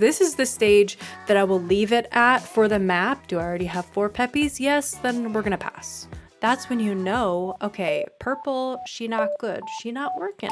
This is the stage that I will leave it at for the map. Do I already have 4 peppies? Yes, then we're gonna pass. That's when you know, okay, purple, she not good. She not working.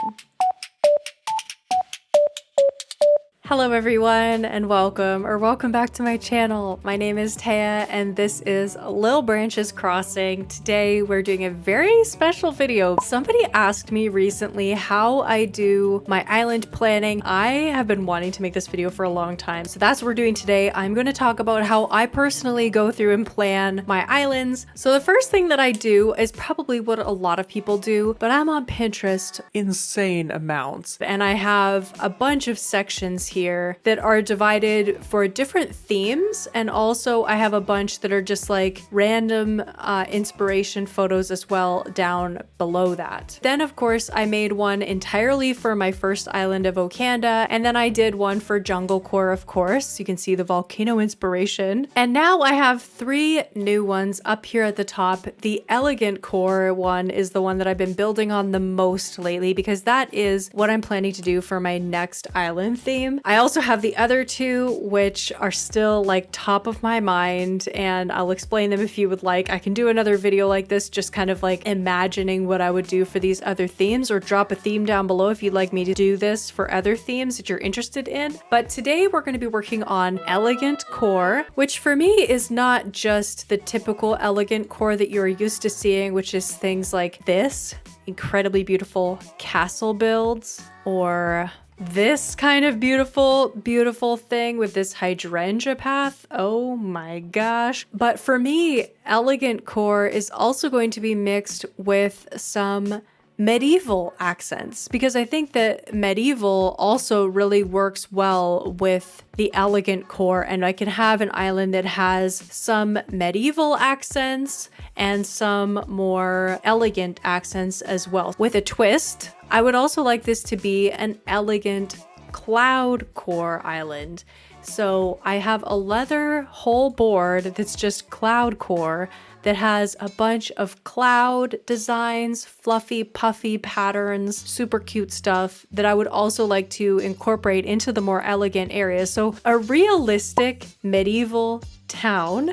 Hello everyone and welcome back to my channel. My name is Taya and this is Lil Branches Crossing. Today we're doing a very special video. Somebody asked me recently how I do my island planning. I have been wanting to make this video for a long time, so that's what we're doing today. I'm going to talk about how I personally go through and plan my islands. So the first thing that I do is probably what a lot of people do, but I'm on Pinterest insane amounts and I have a bunch of sections here that are divided for different themes, and also I have a bunch that are just like random inspiration photos as well down below that. Then of course I made one entirely for my first island of Okanda, and then I did one for Jungle Core, of course. You can see the volcano inspiration. And now I have 3 new ones up here at the top. The Elegant Core one is the one that I've been building on the most lately because that is what I'm planning to do for my next island theme. I also have the other 2, which are still like top of my mind, and I'll explain them if you would like. I can do another video like this, just kind of like imagining what I would do for these other themes, or drop a theme down below if you'd like me to do this for other themes that you're interested in. But today we're going to be working on Elegant Core, which for me is not just the typical Elegant Core that you're used to seeing, which is things like this incredibly beautiful castle builds, or this kind of beautiful thing with this hydrangea path. Oh my gosh. But for me, Elegant Core is also going to be mixed with some medieval accents, because I think that medieval also really works well with the Elegant Core, and I can have an island that has some medieval accents and some more elegant accents as well, with a twist. I would also like this to be an elegant cloud core island. So I have a leather whole board that's just cloud core that has a bunch of cloud designs, fluffy, puffy patterns, super cute stuff that I would also like to incorporate into the more elegant areas. So a realistic medieval town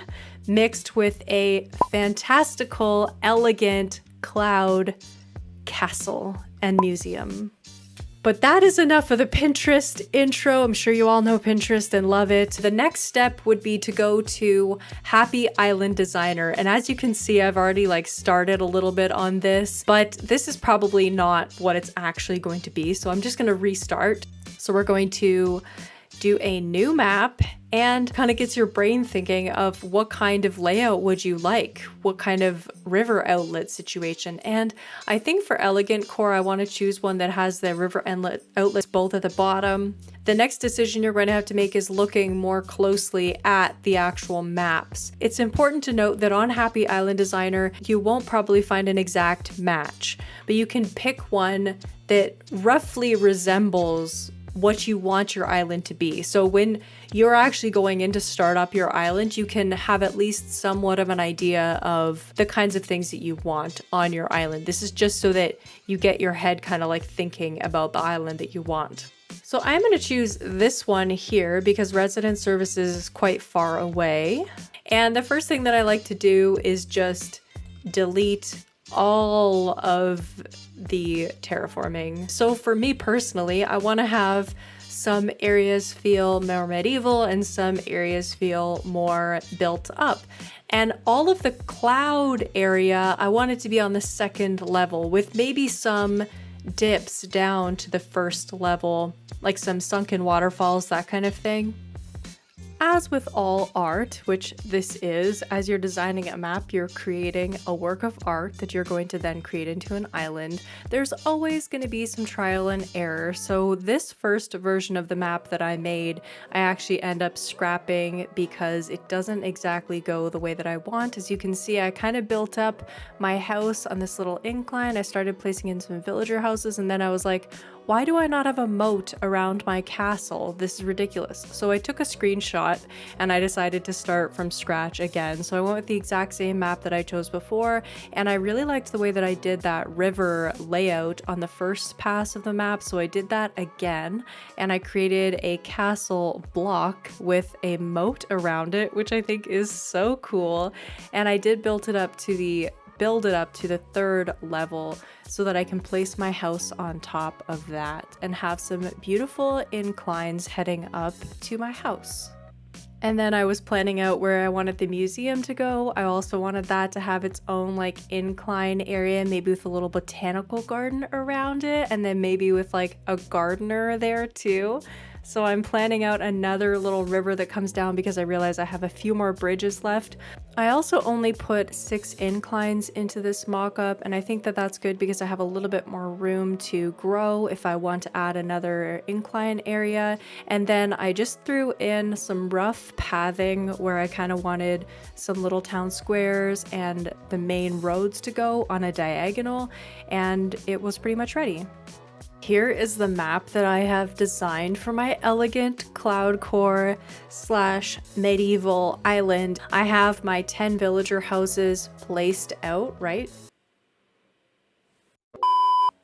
mixed with a fantastical, elegant cloud castle and museum. But that is enough of the Pinterest intro. I'm sure you all know Pinterest and love it. The next step would be to go to Happy Island Designer. And as you can see, I've already like started a little bit on this, but this is probably not what it's actually going to be. So I'm just going to restart. So we're going to do a new map, and kind of gets your brain thinking of what kind of layout would you like? What kind of river outlet situation? And I think for Elegant Core, I want to choose one that has the river outlets both at the bottom. The next decision you're going to have to make is looking more closely at the actual maps. It's important to note that on Happy Island Designer, you won't probably find an exact match, but you can pick one that roughly resembles what you want your island to be. So when you're actually going in to start up your island, you can have at least somewhat of an idea of the kinds of things that you want on your island. This is just so that you get your head kind of like thinking about the island that you want. So I'm going to choose this one here because resident services is quite far away. And the first thing that I like to do is just delete all of the terraforming. So for me personally, I want to have some areas feel more medieval and some areas feel more built up. And all of the cloud area, I want it to be on the 2nd level with maybe some dips down to the 1st level, like some sunken waterfalls, that kind of thing. As with all art, which this is, as you're designing a map, you're creating a work of art that you're going to then create into an island. There's always going to be some trial and error. So this first version of the map that I made, I actually end up scrapping because it doesn't exactly go the way that I want. As you can see, I kind of built up my house on this little incline. I started placing in some villager houses, and then I was like, why do I not have a moat around my castle? This is ridiculous. So I took a screenshot and I decided to start from scratch again. So I went with the exact same map that I chose before, and I really liked the way that I did that river layout on the first pass of the map. So I did that again, and I created a castle block with a moat around it, which I think is so cool. And I did build it up to the 3rd level so that I can place my house on top of that and have some beautiful inclines heading up to my house. And then I was planning out where I wanted the museum to go. I also wanted that to have its own like incline area, maybe with a little botanical garden around it, and then maybe with like a gardener there too. So I'm planning out another little river that comes down because I realize I have a few more bridges left. I also only put 6 inclines into this mock-up, and I think that that's good because I have a little bit more room to grow if I want to add another incline area. And then I just threw in some rough pathing where I kind of wanted some little town squares and the main roads to go on a diagonal, and it was pretty much ready. Here is the map that I have designed for my elegant cloud core / medieval island. I have my 10 villager houses placed out, right?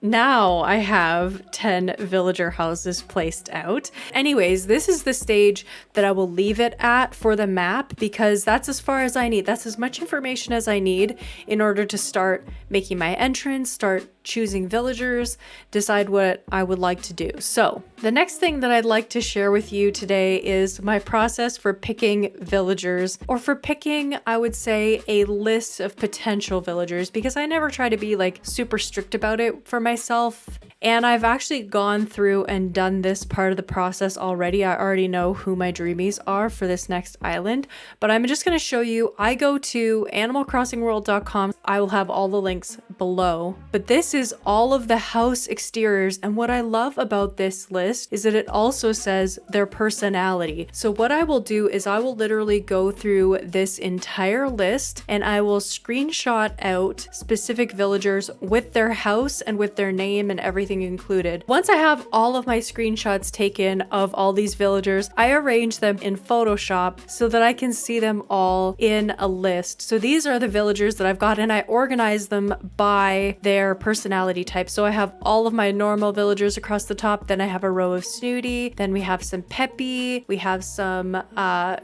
Now I have 10 villager houses placed out. Anyways, this is the stage that I will leave it at for the map because that's as far as I need. That's as much information as I need in order to start making my entrance, start choosing villagers, decide what I would like to do. So the next thing that I'd like to share with you today is my process for picking villagers, or for picking, I would say, a list of potential villagers, because I never try to be like super strict about it for myself. And I've actually gone through and done this part of the process already. I already know who my dreamies are for this next island, but I'm just going to show you. I go to animalcrossingworld.com. I will have all the links below, but this is all of the house exteriors. And what I love about this list is that it also says their personality. So what I will do is I will literally go through this entire list and I will screenshot out specific villagers with their house and with their name and everything included. Once I have all of my screenshots taken of all these villagers, I arrange them in Photoshop so that I can see them all in a list. So these are the villagers that I've got, and I organize them by their personality type. So I have all of my normal villagers across the top, then I have a row of snooty, then we have some peppy, we have some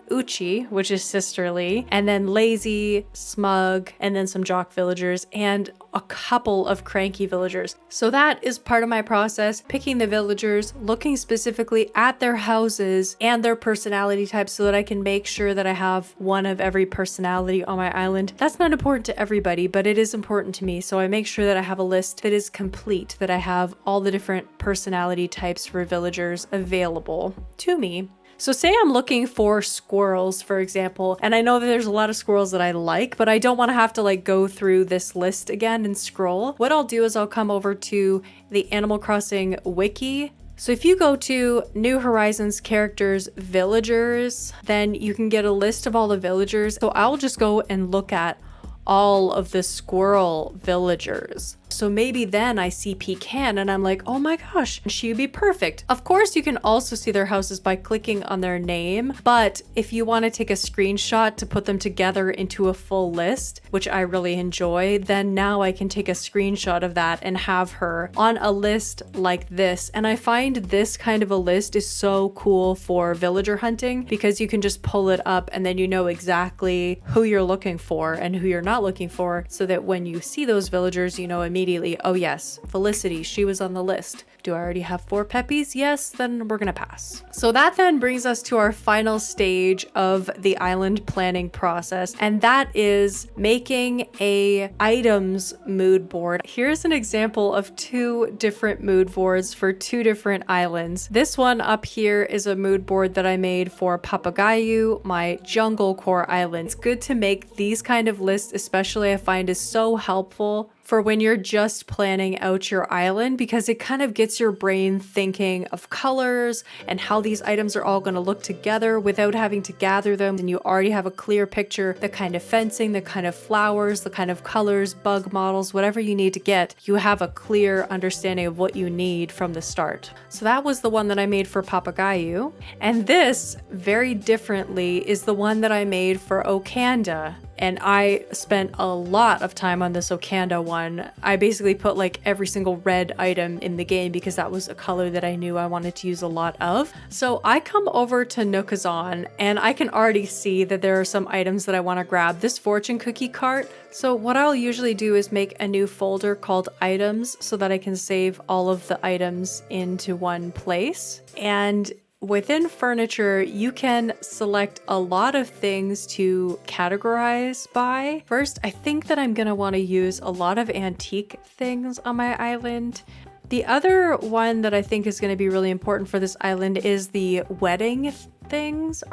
uchi, which is sisterly, and then lazy, smug, and then some jock villagers, and a couple of cranky villagers. So that is part of my process, picking the villagers, looking specifically at their houses and their personality types so that I can make sure that I have one of every personality on my island. That's not important to everybody, but it is important to me. So I make sure that I have a list that is complete, that I have all the different personality types for villagers available to me. So say I'm looking for squirrels, for example, and I know that there's a lot of squirrels that I like, but I don't want to have to like go through this list again and scroll. What I'll do is I'll come over to the Animal Crossing wiki. So if you go to New Horizons characters villagers, then you can get a list of all the villagers. So I'll just go and look at all of the squirrel villagers. So maybe then I see Pecan and I'm like, oh my gosh, she would be perfect. Of course, you can also see their houses by clicking on their name. But if you want to take a screenshot to put them together into a full list, which I really enjoy, then now I can take a screenshot of that and have her on a list like this. And I find this kind of a list is so cool for villager hunting because you can just pull it up and then you know exactly who you're looking for and who you're not looking for, so that when you see those villagers, you know immediately, oh yes, Felicity, she was on the list. Do I already have 4 peppies? Yes, then we're gonna pass. So that then brings us to our final stage of the island planning process, and that is making a items mood board. Here's an example of 2 different mood boards for 2 different islands. This one up here is a mood board that I made for Papagayo, my jungle core island. It's good to make these kind of lists, especially I find is so helpful for when you're just planning out your island, because it kind of gets your brain thinking of colors and how these items are all going to look together without having to gather them. And you already have a clear picture, the kind of fencing, the kind of flowers, the kind of colors, bug models, whatever you need to get, you have a clear understanding of what you need from the start. So that was the one that I made for Papagayo. And this, very differently, is the one that I made for Okanda. And I spent a lot of time on this Okanda one. I basically put like every single red item in the game because that was a color that I knew I wanted to use a lot of. So I come over to Nookazon and I can already see that there are some items that I want to grab. This fortune cookie cart. So what I'll usually do is make a new folder called items so that I can save all of the items into one place. And within furniture, you can select a lot of things to categorize by. First, I think that I'm gonna want to use a lot of antique things on my island. The other one that I think is going to be really important for this island is the wedding things,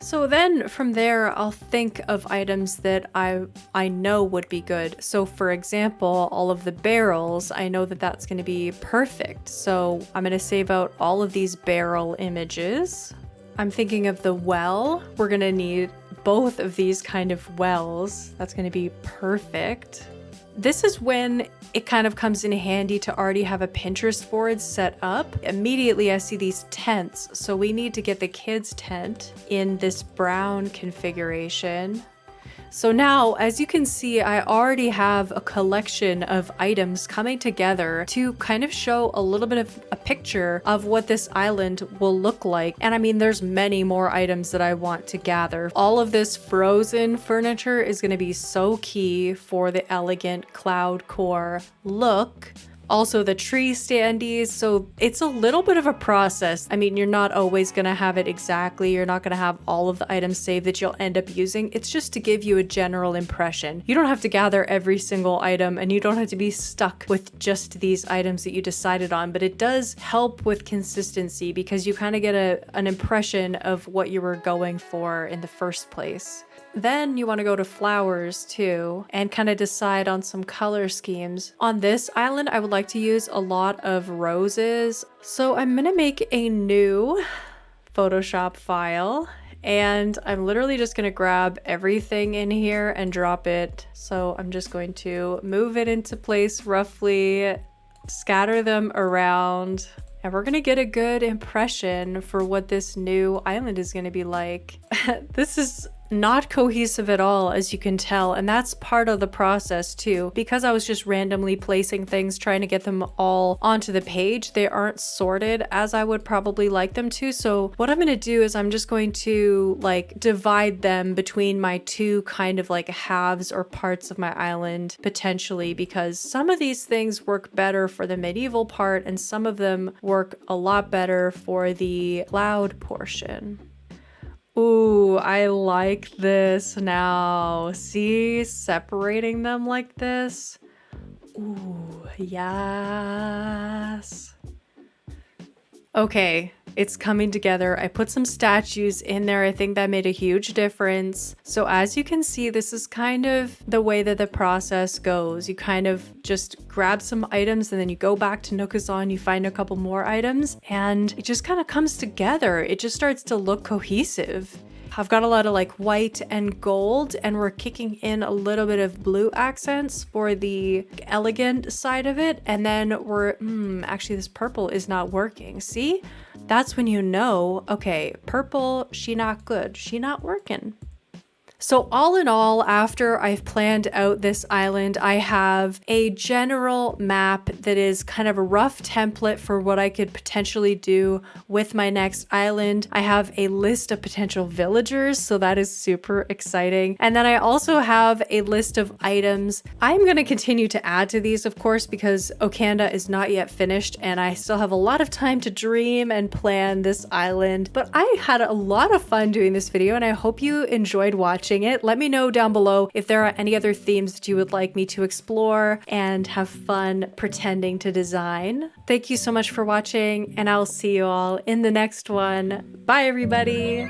So then from there, I'll think of items that I know would be good. So for example, all of the barrels, I know that that's going to be perfect. So I'm going to save out all of these barrel images. I'm thinking of the well. We're going to need both of these kind of wells. That's going to be perfect. This is when it kind of comes in handy to already have a Pinterest board set up. Immediately I see these tents, so we need to get the kids' tent in this brown configuration. So now, as you can see, I already have a collection of items coming together to kind of show a little bit of a picture of what this island will look like. And I mean, there's many more items that I want to gather. All of this frozen furniture is going to be so key for the elegant cloud core look. Also the tree standees, so it's a little bit of a process. I mean, you're not always gonna have it exactly. You're not gonna have all of the items saved that you'll end up using. It's just to give you a general impression. You don't have to gather every single item and you don't have to be stuck with just these items that you decided on, but it does help with consistency because you kind of get an impression of what you were going for in the first place. Then you want to go to flowers too and kind of decide on some color schemes. On this island, I would like to use a lot of roses. So I'm going to make a new Photoshop file and I'm literally just going to grab everything in here and drop it. So I'm just going to move it into place roughly, scatter them around, and we're going to get a good impression for what this new island is going to be like. This is not cohesive at all, as you can tell, and that's part of the process too. Because I was just randomly placing things, trying to get them all onto the page, they aren't sorted as I would probably like them to. So what I'm going to do is I'm just going to like divide them between my two kind of like halves or parts of my island potentially, because some of these things work better for the medieval part and some of them work a lot better for the cloud portion. Ooh, I like this now. See, separating them like this. Ooh, yes. Okay, it's coming together. I put some statues in there. I think that made a huge difference. So as you can see, this is kind of the way that the process goes. You kind of just grab some items and then you go back to Nookazon, you find a couple more items, and it just kind of comes together. It just starts to look cohesive. I've got a lot of like white and gold, and we're kicking in a little bit of blue accents for the elegant side of it. And then we're, actually this purple is not working. See, that's when you know, okay, purple, she not good. She not working. So all in all, after I've planned out this island, I have a general map that is kind of a rough template for what I could potentially do with my next island. I have a list of potential villagers, so that is super exciting. And then I also have a list of items. I'm going to continue to add to these, of course, because Okanda is not yet finished and I still have a lot of time to dream and plan this island. But I had a lot of fun doing this video and I hope you enjoyed watching it. Let me know down below if there are any other themes that you would like me to explore and have fun pretending to design. Thank you so much for watching, and I'll see you all in the next one. Bye, everybody!